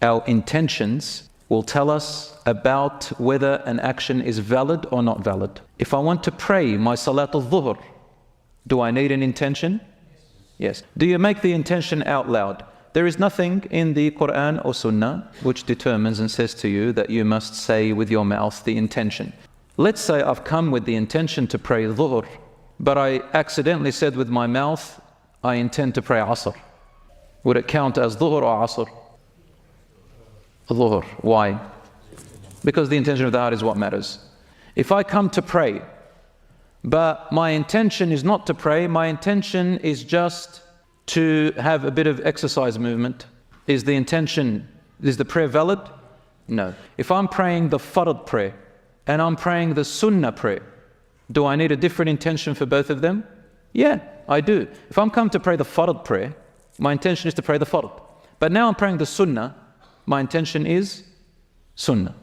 Our intentions will tell us about whether an action is valid or not valid. If I want to pray my Salat al-Dhuhr, do I need an intention? Yes. Do you make the intention out loud? There is nothing in the Quran or Sunnah which determines and says to you that you must say with your mouth the intention. Let's say I've come with the intention to pray Dhuhr, but I accidentally said with my mouth, I intend to pray Asr. Would it count as Dhuhr or Asr? Dhuhr. Why? Because the intention of the heart is what matters. If I come to pray, but my intention is not to pray, my intention is just to have a bit of exercise movement, is the prayer valid? No. If I'm praying the Fard prayer and I'm praying the Sunnah prayer, do I need a different intention for both of them? Yeah, I do. If I'm come to pray the Fard prayer, my intention is to pray the Fard. But now I'm praying the Sunnah, my intention is Sunnah.